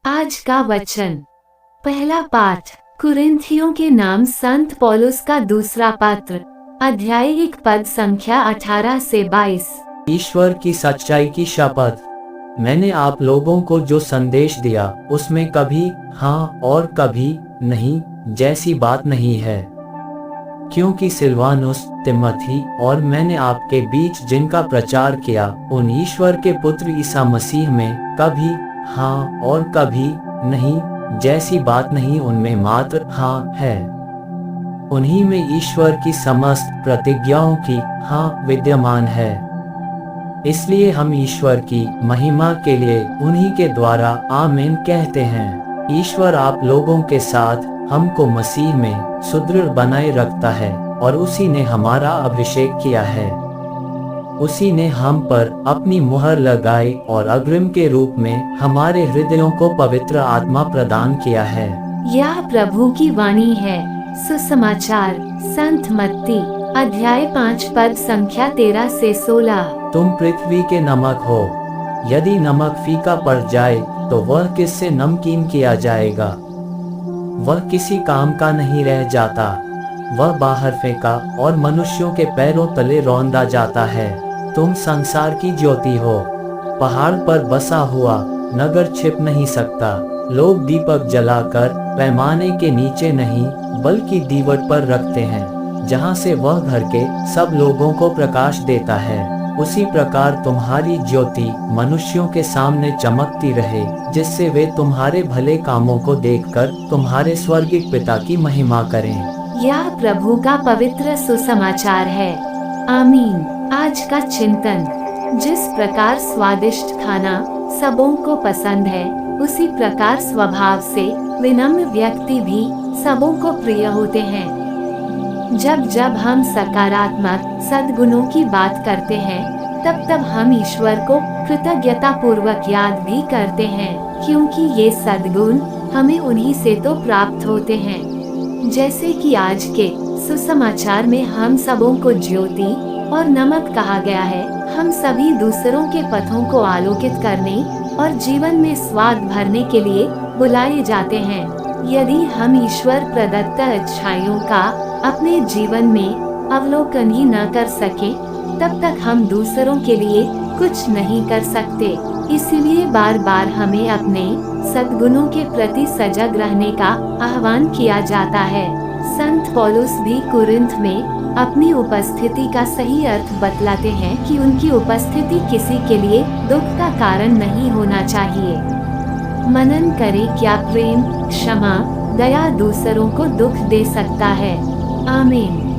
आज का वचन। पहला पाठ कुरिन्थियों के नाम संत पौलुस का दूसरा पत्र, अध्याय 1 पद संख्या 18 से 22। ईश्वर की सच्चाई की शपथ, मैंने आप लोगों को जो संदेश दिया उसमें कभी हाँ और कभी नहीं जैसी बात नहीं है, क्योंकि सिलवानुस, तिमोथी और मैंने आपके बीच जिनका प्रचार किया उन ईश्वर के पुत्र ईसा मसीह में कभी हाँ और कभी नहीं जैसी बात नहीं, उनमें मात्र हाँ है। उन्हीं में ईश्वर की समस्त प्रतिज्ञाओं की हाँ विद्यमान है। इसलिए हम ईश्वर की महिमा के लिए उन्हीं के द्वारा आमीन कहते हैं। ईश्वर आप लोगों के साथ हमको मसीह में सुदृढ़ बनाए रखता है और उसी ने हमारा अभिषेक किया है। उसी ने हम पर अपनी मुहर लगाई और अग्रिम के रूप में हमारे हृदयों को पवित्र आत्मा प्रदान किया है। यह प्रभु की वाणी है। सुसमाचार संत मत्ती अध्याय 5 पद संख्या 13 से 16। तुम पृथ्वी के नमक हो, यदि नमक फीका पड़ जाए तो वह किससे नमकीन किया जाएगा। वह किसी काम का नहीं रह जाता, वह बाहर फेंका और मनुष्यों के पैरों तले रौंदा जाता है। तुम संसार की ज्योति हो। पहाड़ पर बसा हुआ नगर छिप नहीं सकता। लोग दीपक जलाकर पैमाने के नीचे नहीं बल्कि दीवट पर रखते हैं, जहां से वह घर के सब लोगों को प्रकाश देता है। उसी प्रकार तुम्हारी ज्योति मनुष्यों के सामने चमकती रहे, जिससे वे तुम्हारे भले कामों को देखकर तुम्हारे स्वर्गीय पिता की महिमा करें। यह प्रभु का पवित्र सुसमाचार है। आमीन। आज का चिंतन। जिस प्रकार स्वादिष्ट खाना सबों को पसंद है, उसी प्रकार स्वभाव से विनम्र व्यक्ति भी सबों को प्रिय होते हैं। जब जब हम सकारात्मक सद्गुणों की बात करते हैं, तब तब हम ईश्वर को कृतज्ञता पूर्वक याद भी करते हैं, क्योंकि ये सद्गुण हमें उन्हीं से तो प्राप्त होते हैं। जैसे कि आज के सुसमाचार में हम सबों को ज्योति और नमक कहा गया है। हम सभी दूसरों के पथों को आलोकित करने और जीवन में स्वाद भरने के लिए बुलाए जाते हैं। यदि हम ईश्वर प्रदत्त अच्छाइयों का अपने जीवन में अवलोकन ही न कर सके, तब तक हम दूसरों के लिए कुछ नहीं कर सकते। इसीलिए बार बार हमें अपने सद्गुणों के प्रति सजग रहने का आह्वान किया जाता है। संत पौलुस भी कुरिन्थ में अपनी उपस्थिति का सही अर्थ बतलाते हैं कि उनकी उपस्थिति किसी के लिए दुख का कारण नहीं होना चाहिए। मनन करें, क्या प्रेम, क्षमा, दया दूसरों को दुख दे सकता है। आमीन।